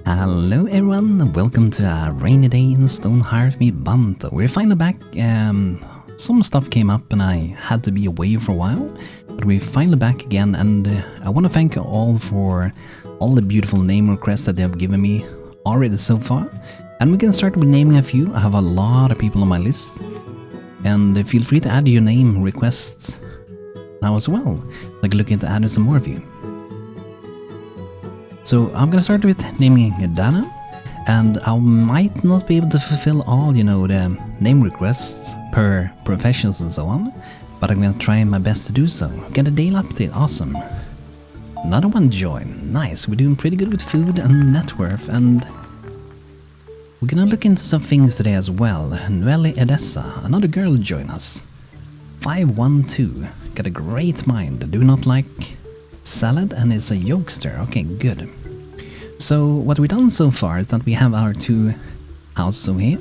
Hello everyone, and welcome to a rainy day in Stonehearth with BANTO. We're finally back. Some stuff came up and I had to be away for a while, but we're finally back again, and I want to thank you all for all the beautiful name requests that they have given me already so far. And we can start with naming a few. I have a lot of people on my list, and feel free to add your name requests now as well. I can look into adding some more of you. So I'm gonna start with naming Dana, and I might not be able to fulfill all, the name requests per professions and so on, but I'm gonna try my best to do so. Get a daily update, awesome. Another one join, nice. We're doing pretty good with food and net worth, and we're gonna look into some things today as well. Noelle Edessa, another girl join us. 512, got a great mind, do not like salad and is a yokester. Okay, good. So what we've done so far is that we have our two houses over here.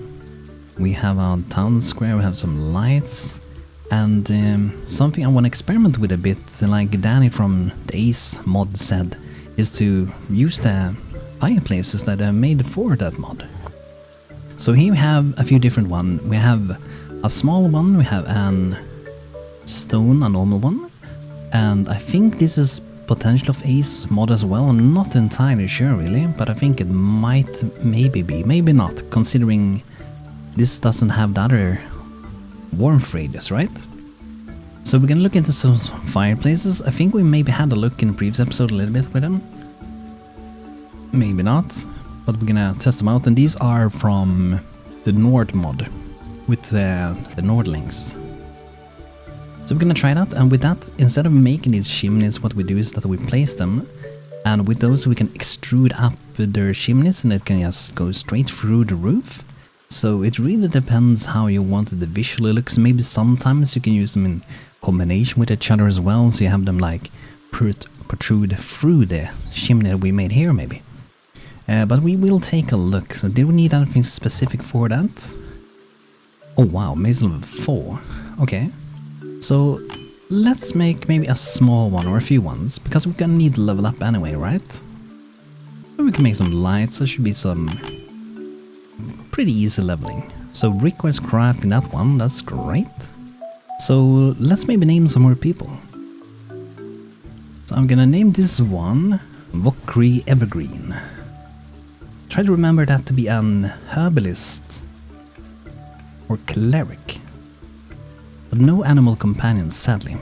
We have our town square, we have some lights, and something I want to experiment with a bit, like Danny from the Ace mod said, is to use the fireplaces that are made for that mod. So here we have a few different ones. We have a small one, we have an stone, a normal one, and I think this is potential of Ace mod as well. I'm not entirely sure really, but I think it might maybe be, maybe not, considering this doesn't have the other warmth radius, right? So we're gonna look into some fireplaces. I think we maybe had a look in the previous episode a little bit with them. Maybe not, but we're gonna test them out, and these are from the Nord mod with the Nordlings. So we're gonna try that, and with that, instead of making these chimneys, what we do is that we place them, and with those we can extrude up their chimneys and it can just go straight through the roof. So it really depends how you want it to visually look. So maybe sometimes you can use them in combination with each other as well, so you have them like protrude through the chimney that we made here maybe. But we will take a look. So do we need anything specific for that? Oh wow, maze level 4. Okay. So let's make maybe a small one or a few ones, because we're gonna need to level up anyway, right? And we can make some lights, there should be some pretty easy leveling. So requires crafting that one, that's great. So let's maybe name some more people. So I'm gonna name this one Vokri Evergreen. Try to remember that to be an herbalist or cleric. But no animal companions, sadly.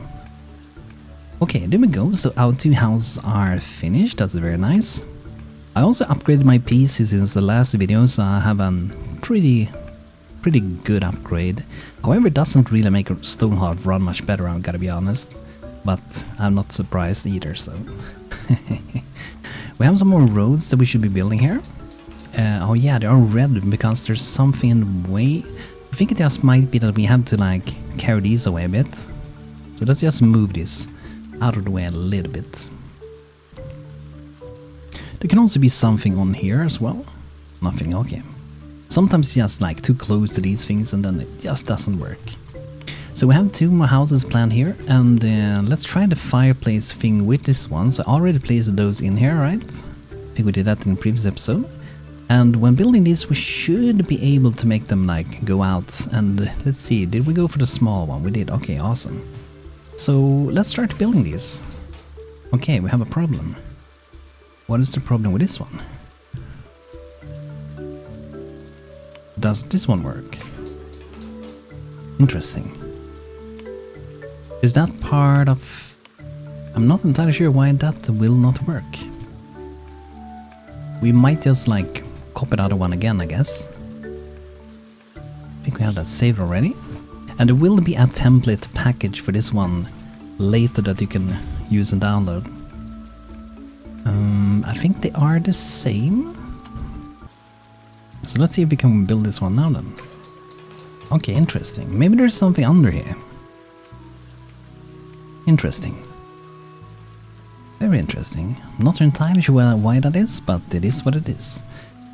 Okay, there we go. So our two houses are finished. That's very nice. I also upgraded my PC since the last video, so I have a pretty good upgrade. However, it doesn't really make Stonehearth run much better, I've gotta be honest. But I'm not surprised either, so... We have some more roads that we should be building here. Oh yeah, they are red because there's something in the way. I think it just might be that we have to like carry these away a bit. So let's just move this out of the way a little bit. There can also be something on here as well. Nothing, okay. Sometimes it's just like too close to these things and then it just doesn't work. So we have two more houses planned here, and let's try the fireplace thing with this one. So I already placed those in here, right? I think we did that in the previous episode. And when building these, we should be able to make them like go out. And let's see, did we go for the small one? We did, okay, awesome. So let's start building these. Okay, we have a problem. What is the problem with this one? Does this one work? Interesting. Is that part of... I'm not entirely sure why that will not work. We might just like copy the other one again, I guess. I think we have that saved already. And there will be a template package for this one later that you can use and download. I think they are the same. So let's see if we can build this one now then. Okay, interesting. Maybe there's something under here. Interesting. Very interesting. I'm not entirely sure why that is, but it is what it is.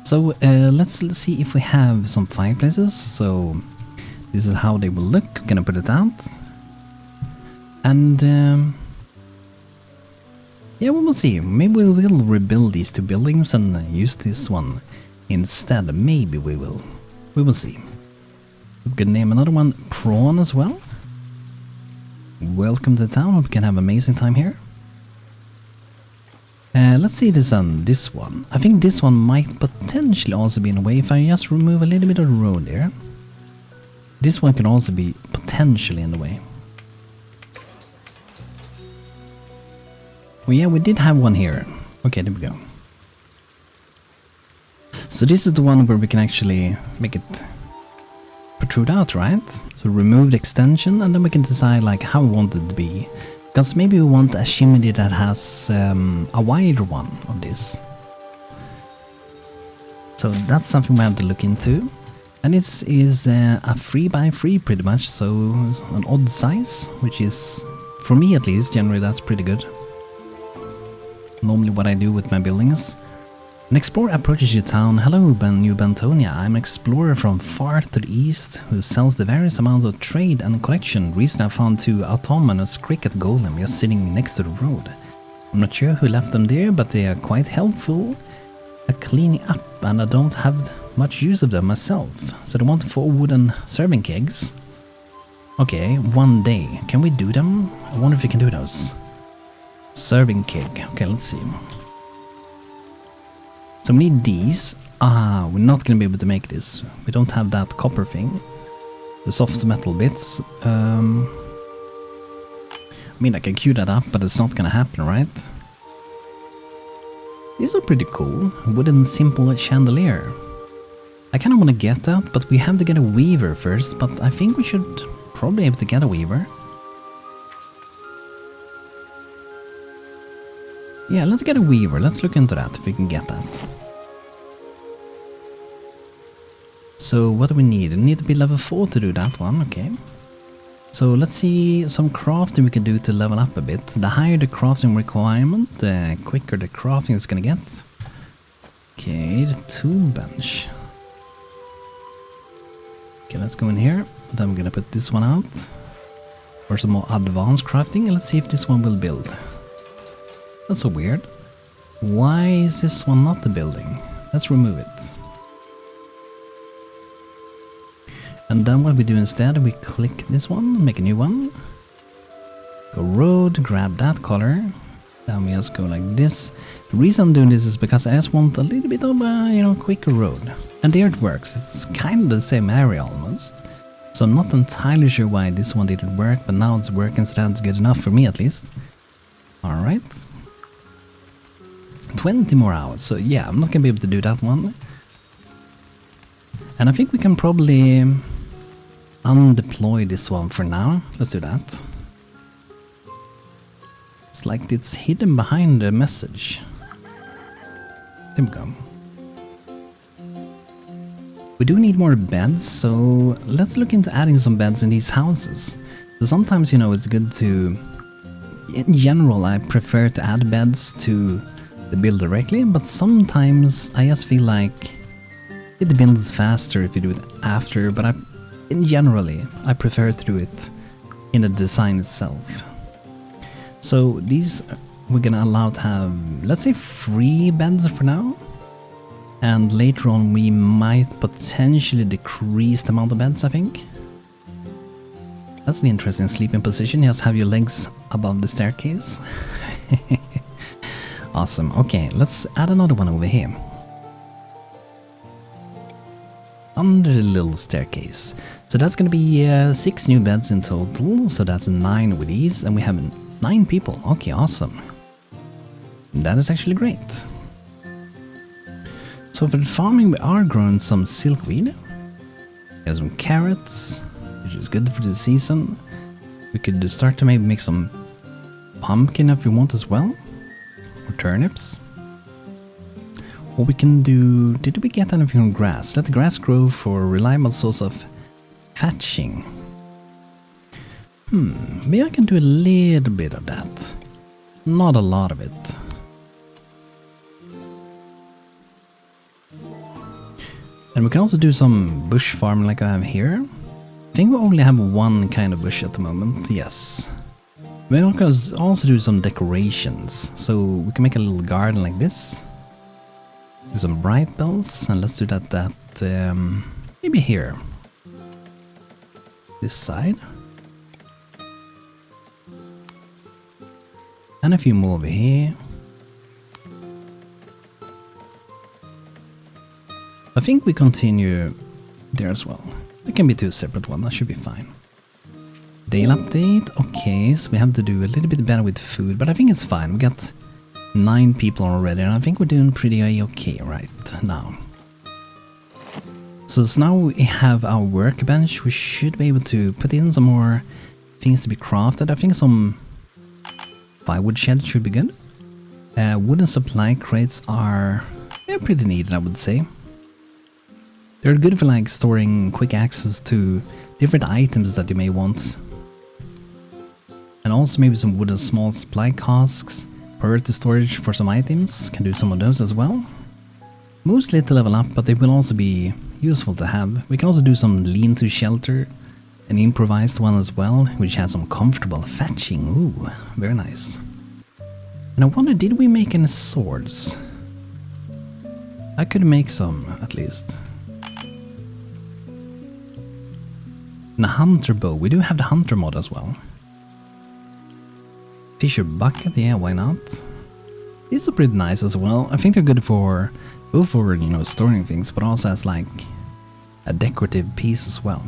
So let's see if we have some fireplaces. So this is how they will look. I'm gonna put it out. And Yeah, we will see. Maybe we will rebuild these two buildings and use this one instead. Maybe we will. We will see. We can name another one Prawn as well. Welcome to town. We can have an amazing time here. Let's see this on this one. I think this one might potentially also be in a way if I just remove a little bit of the road there. This one can also be potentially in the way. Well, yeah, we did have one here. Okay, there we go. So this is the one where we can actually make it protrude out, right? So remove the extension and then we can decide like how we want it to be. Because maybe we want a chimney that has a wider one of this. So that's something we have to look into. And it is a 3x3 pretty much, so an odd size, which is, for me at least, generally that's pretty good. Normally what I do with my buildings. An explorer approaches your town. Hello, New Bantonia. I'm an explorer from far to the east who sells the various amounts of trade and collection. Recently I found two autonomous cricket golem just sitting next to the road. I'm not sure who left them there, but they are quite helpful at cleaning up, and I don't have much use of them myself. So they want 4 wooden serving kegs. Okay, 1 day. Can we do them? I wonder if we can do those. Serving keg. Okay, let's see. So we need these. We're not gonna be able to make this. We don't have that copper thing. The soft metal bits. I mean, I can queue that up, but it's not gonna happen, right? These are pretty cool. Wooden simple chandelier. I kinda wanna get that, but we have to get a weaver first, but I think we should probably be able to get a weaver. Yeah, let's get a weaver. Let's look into that if we can get that. So what do we need? We need to be level 4 to do that one, okay. So let's see some crafting we can do to level up a bit. The higher the crafting requirement, the quicker the crafting is gonna get. Okay, the tool bench. Okay, let's go in here. Then we're gonna put this one out for some more advanced crafting, and let's see if this one will build. That's so weird. Why is this one not the building? Let's remove it. And then what we do instead, we click this one, make a new one. Go road, grab that color. Then we just go like this. The reason I'm doing this is because I just want a little bit of a, quicker road. And there it works. It's kind of the same area almost. So I'm not entirely sure why this one didn't work, but now it's working, so that's good enough for me at least. Alright. 20 more hours, so yeah, I'm not gonna be able to do that one. And I think we can probably undeploy this one for now. Let's do that. It's like it's hidden behind the message. There we go. We do need more beds, so let's look into adding some beds in these houses. So sometimes, it's good to... In general, I prefer to add beds to the build directly, but sometimes I just feel like it builds faster if you do it after, but generally I prefer to do it in the design itself. So these we're gonna allow to have, let's say, 3 beds for now, and later on we might potentially decrease the amount of beds, I think. That's an interesting sleeping position. Just have your legs above the staircase. Awesome. Okay, let's add another one over here. Under the little staircase. So that's gonna be 6 new beds in total. So that's 9 with these, and we have 9 people. Okay, awesome. That is actually great. So for the farming, we are growing some silkweed. Got some carrots, which is good for the season. We could start to maybe make some pumpkin if we want as well. Or turnips. What we can do... Did we get anything from grass? Let the grass grow for a reliable source of thatching. Maybe I can do a little bit of that. Not a lot of it. And we can also do some bush farming like I have here. I think we only have one kind of bush at the moment, yes. We'll also do some decorations. So we can make a little garden like this. Do some bright bells, and let's do that maybe here. This side. And a few more over here. I think we continue there as well. It can be two separate ones, that should be fine. Daily update, okay, so we have to do a little bit better with food, but I think it's fine. We got 9 people already, and I think we're doing pretty okay right now. So now we have our workbench. We should be able to put in some more things to be crafted. I think some firewood shed should be good. Wooden supply crates are pretty needed, I would say. They're good for like storing quick access to different items that you may want. And also maybe some wooden small supply casks, priority storage for some items, can do some of those as well. Mostly to level up, but they will also be useful to have. We can also do some lean-to shelter, an improvised one as well, which has some comfortable thatching. Ooh, very nice. And I wonder, did we make any swords? I could make some, at least. And a hunter bow. We do have the hunter mod as well. Fisher bucket, yeah, why not? These are pretty nice as well. I think they're good for both for, you know, storing things, but also as like a decorative piece as well.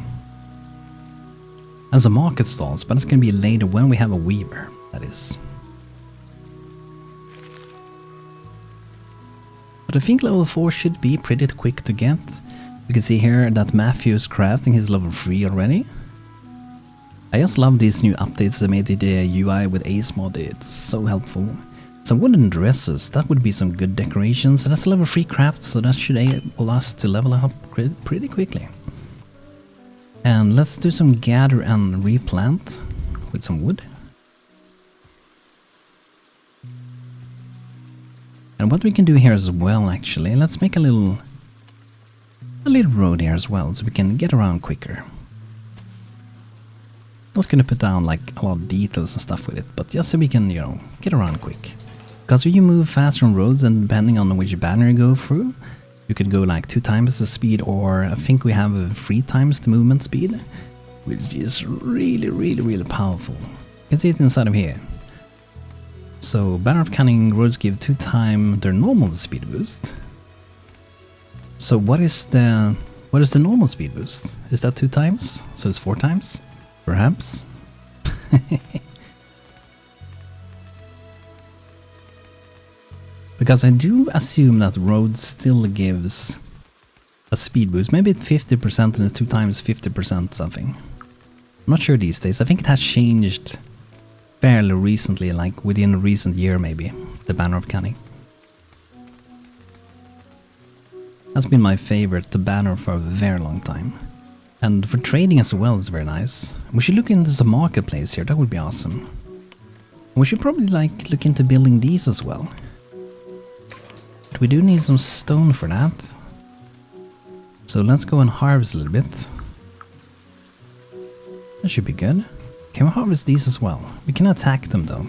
As a market stalls, but it's gonna be later when we have a weaver, that is. But I think level 4 should be pretty quick to get. You can see here that Matthew is crafting his level 3 already. I just love these new updates that made the UI with Ace mod. It's so helpful. Some wooden dresses, that would be some good decorations, and that's a level 3 craft, so that should enable us to level up pretty quickly. And let's do some gather and replant with some wood. And what we can do here as well, actually, let's make a little road here as well, so we can get around quicker. Not gonna put down like a lot of details and stuff with it, but just so we can, you know, get around quick. Because when you move faster on roads, and depending on which banner you go through, you could go like 2 times the speed, or I think we have 3 times the movement speed, which is really powerful. You can see it inside of here. So Banner of Cunning roads give 2 times their normal speed boost. So what is the normal speed boost? Is that 2 times? So it's 4 times? Perhaps? Because I do assume that road still gives a speed boost. Maybe it's 50% and it's 2 times 50% something. I'm not sure these days. I think it has changed fairly recently, like within a recent year maybe, the Banner of Cunning. That's been my favorite banner for a very long time. And for trading as well, it's very nice. We should look into some marketplace here, that would be awesome. We should probably like look into building these as well. But we do need some stone for that. So let's go and harvest a little bit. That should be good. Can we harvest these as well? We can attack them though.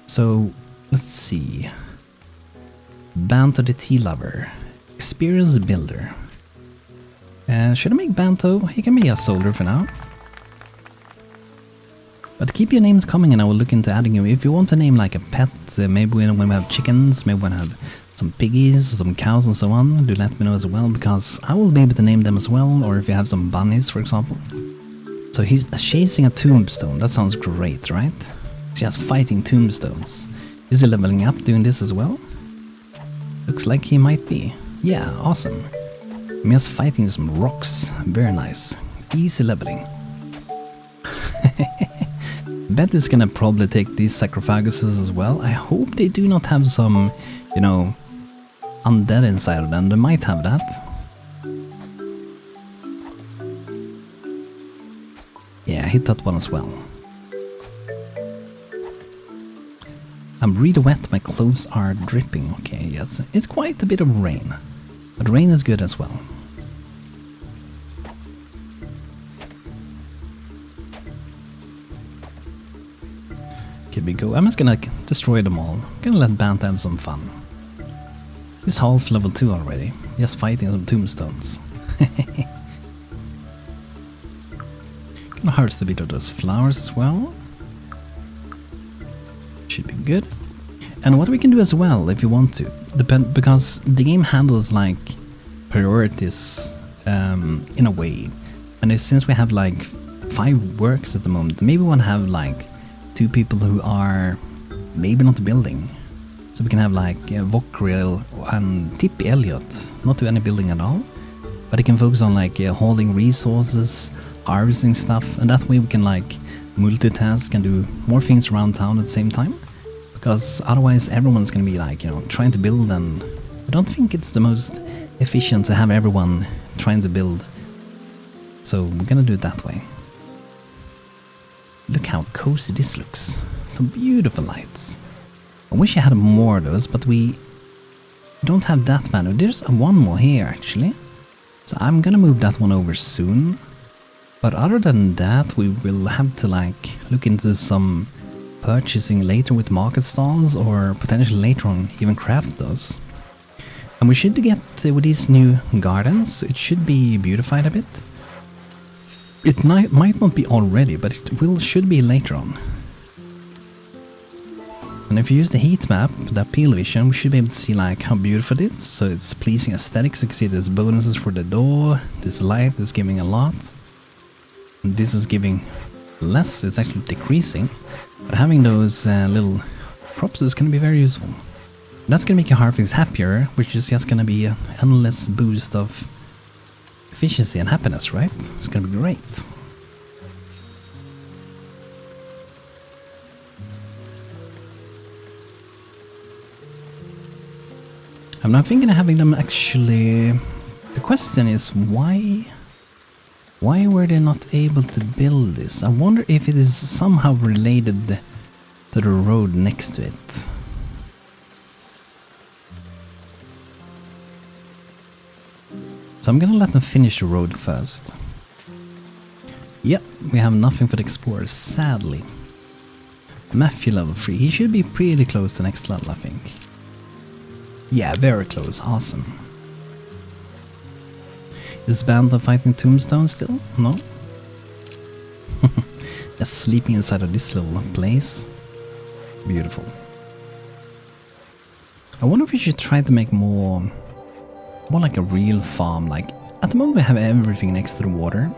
So let's see. Banto the Tea Lover. Experienced Builder. Should I make Banto? He can be a soldier for now. But keep your names coming and I will look into adding you. If you want to name like a pet, maybe when we have chickens, maybe when we have some piggies, some cows and so on, do let me know as well, because I will be able to name them as well, or if you have some bunnies for example. So he's chasing a tombstone, that sounds great, right? Just fighting tombstones. Is he leveling up doing this as well? Looks like he might be. Yeah, awesome. I'm just fighting some rocks, very nice. Easy leveling. Bet it's gonna probably take these sarcophaguses as well. I hope they do not have some, you know, undead inside of them. They might have that. Yeah, hit that one as well. I'm really wet, my clothes are dripping. Okay, yes, it's quite a bit of rain. But rain is good as well. should we go? I'm just gonna destroy them all. Gonna let Banto have some fun. He's half level 2 already. Just fighting some tombstones. Gonna harvest a bit of those flowers as well. Should be good. And what we can do as well, if you want to, because the game handles like priorities in a way. And since we have like 5 works at the moment, maybe we want to have like 2 people who are maybe not building. So we can have like Vokril and Tippy Elliot, not do any building at all. But he can focus on like holding resources, harvesting stuff, and that way we can like multitask and do more things around town at the same time. Because otherwise everyone's gonna be like, you know, trying to build, and I don't think it's the most efficient to have everyone trying to build. So we're gonna do it that way. Look how cozy this looks. Some beautiful lights. I wish I had more of those, but we don't have that many. There's one more here actually. So I'm gonna move that one over soon. But other than that, we will have to like look into some purchasing later with market stalls, or potentially later on even craft those. And we should get with these new gardens, it should be beautified a bit. It might not be already, but it should be later on. And if you use the heat map, the appeal vision, we should be able to see like how beautiful it is. So it's pleasing aesthetics. You can see there's bonuses for the door. This light is giving a lot. And this is giving less. It's actually decreasing. But having those little props is going to be very useful. That's going to make your Hearthlings happier, which is just going to be an endless boost of efficiency and happiness, right? It's going to be great. I'm not thinking of having them actually... The question is why were they not able to build this? I wonder if it is somehow related to the road next to it. So I'm gonna let them finish the road first. Yep, we have nothing for the explorers, sadly. Matthew level 3, he should be pretty close to next level, I think. Yeah, very close, awesome. Is Banto fighting tombstones still? No? Just sleeping inside of this little place. Beautiful. I wonder if we should try to make more like a real farm. Like, at the moment we have everything next to the water.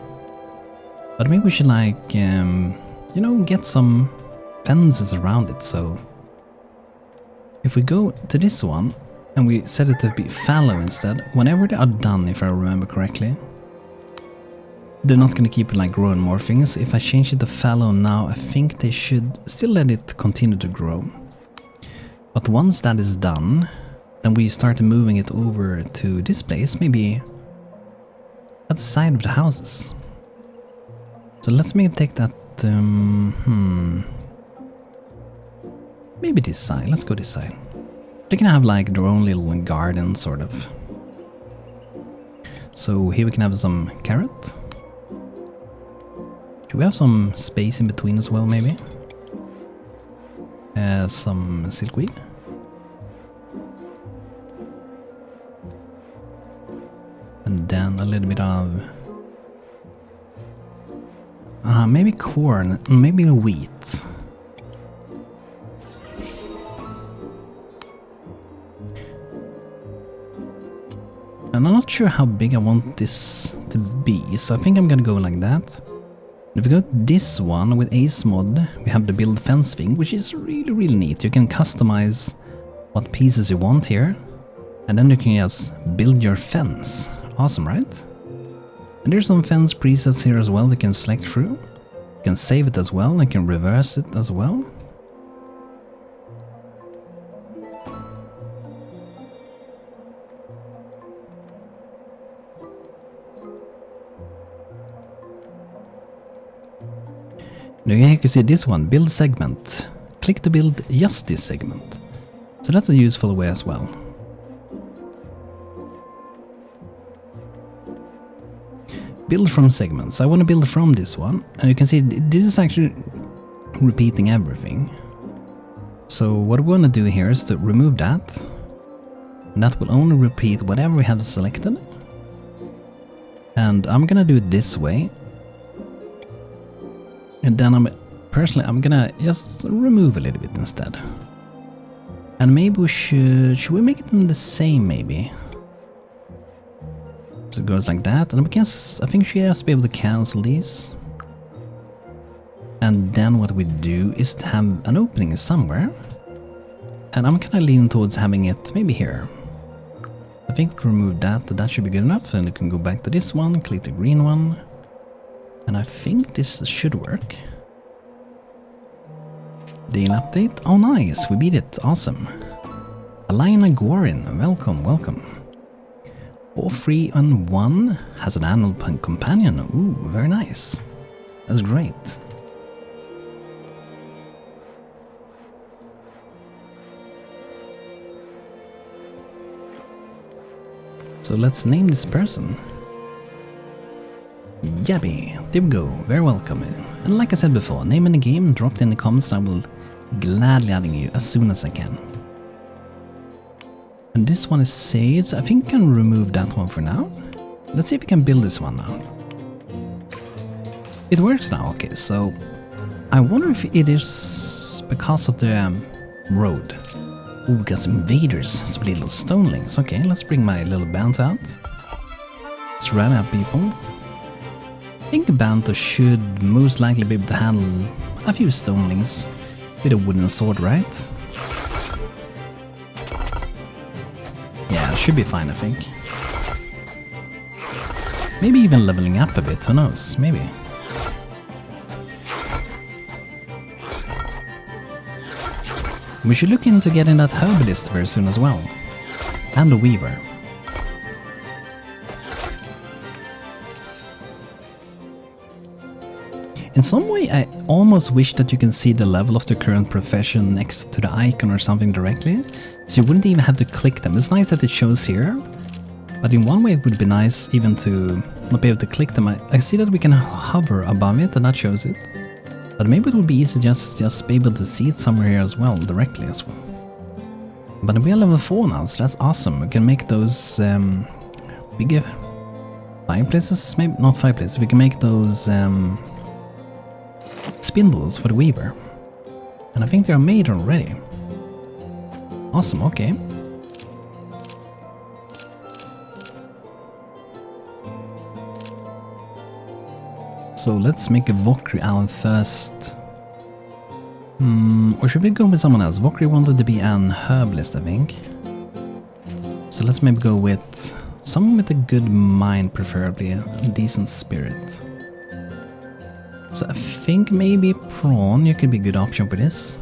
But maybe we should like, you know, get some fences around it. So if we go to this one, and we set it to be fallow instead, whenever they are done, if I remember correctly, they're not gonna keep like growing more things. If I change it to fallow now, I think they should still let it continue to grow. But once that is done, then we start moving it over to this place, maybe at the side of the houses. So let's maybe take that, maybe this side, let's go this side. They can have like their own little garden, sort of. So here we can have some carrot. Should we have some space in between as well, maybe? Some silkweed. And then a little bit of... maybe corn, maybe wheat. And I'm not sure how big I want this to be, so I think I'm gonna go like that. If we go to this one with Ace mod, we have the build fence thing, which is really neat. You can customize what pieces you want here, and then you can just build your fence. Awesome, right? And there's some fence presets here as well you can select through. You can save it as well, and you can reverse it as well. Now you can see this one, build segment. Click to build just this segment. So that's a useful way as well. Build from segments. I want to build from this one. And you can see this is actually repeating everything. So what we want to do here is to remove that. And that will only repeat whatever we have selected. And I'm gonna do it this way. And then I'm gonna just remove a little bit instead. And maybe we should we make it in the same maybe? So it goes like that, and I think she has to be able to cancel these. And then what we do is to have an opening somewhere. And I'm kind of leaning towards having it maybe here. I think remove that should be good enough, and you can go back to this one, click the green one. And I think this should work. Deal update. Oh nice, we beat it, awesome. Alina Gorin, welcome, welcome. All 3 and 1 has an annual companion. Ooh, very nice. That's great. So let's name this person. Yabby, there we go, very welcome. And like I said before, name in the game, drop it in the comments, and I will gladly adding you as soon as I can. And this one is saved, so I think I can remove that one for now. Let's see if we can build this one now. It works now, okay, so I wonder if it is because of the road. Ooh, we got some invaders, some little stonelings. Okay, let's bring my little BANTO out. Let's run out people. I think BANTO should most likely be able to handle a few stonelings with a wooden sword, right? Yeah, it should be fine, I think. Maybe even leveling up a bit, who knows, maybe. We should look into getting that herbalist very soon as well. And a weaver. In some way, I almost wish that you can see the level of the current profession next to the icon or something directly, so you wouldn't even have to click them. It's nice that it shows here, but in one way it would be nice even to not be able to click them. I see that we can hover above it and that shows it, but maybe it would be easy just be able to see it somewhere here as well, directly as well. But we are level 4 now, so that's awesome. We can make those bigger fireplaces, maybe not fireplaces, we can make those spindles for the weaver. And I think they are made already. Awesome, okay. So let's make a Vokri out first. Or should we go with someone else? Vokri wanted to be an herbalist, I think. So let's maybe go with someone with a good mind, preferably a decent spirit. So I think maybe Prawn, you could be a good option for this.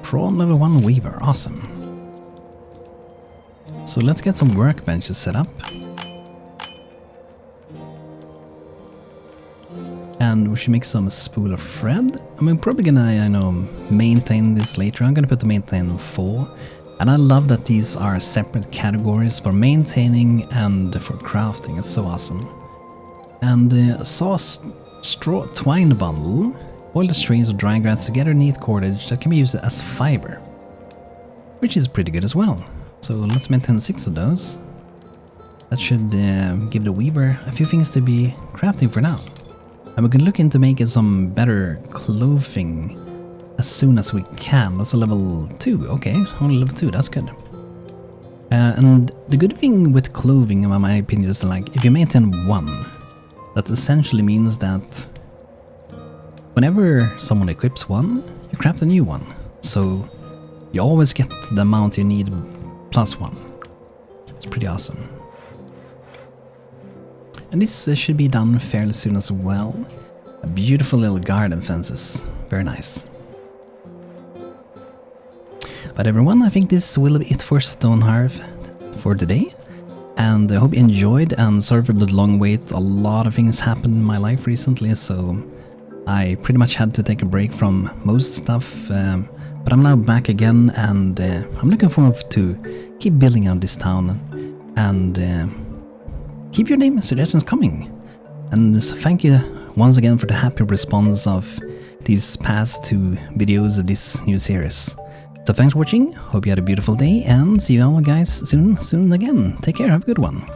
Prawn level 1 weaver, awesome. So let's get some workbenches set up. And we should make some spool of thread. I'm probably gonna, maintain this later. I'm gonna put the maintain on 4. And I love that these are separate categories for maintaining and for crafting. It's so awesome. And saw straw twine bundle. Boil the strings of dry grass together in neat cordage that can be used as fiber. Which is pretty good as well. So let's maintain 6 of those. That should give the weaver a few things to be crafting for now. And we can look into making some better clothing as soon as we can. That's a level 2, okay, only level 2, that's good. And the good thing with clothing, in my opinion, is like, if you maintain 1, that essentially means that whenever someone equips 1, you craft a new one. So you always get the amount you need plus 1. It's pretty awesome. And this should be done fairly soon as well. A beautiful little garden fences. Very nice. But everyone, I think this will be it for Stonehearth for today. And I hope you enjoyed, and sorry for the long wait. A lot of things happened in my life recently, so I pretty much had to take a break from most stuff. But I'm now back again, and I'm looking forward to keep building on this town. and keep your name suggestions coming. And so thank you once again for the happy response of these past 2 videos of this new series. So thanks for watching, hope you had a beautiful day, and see you all guys soon again. Take care, have a good one.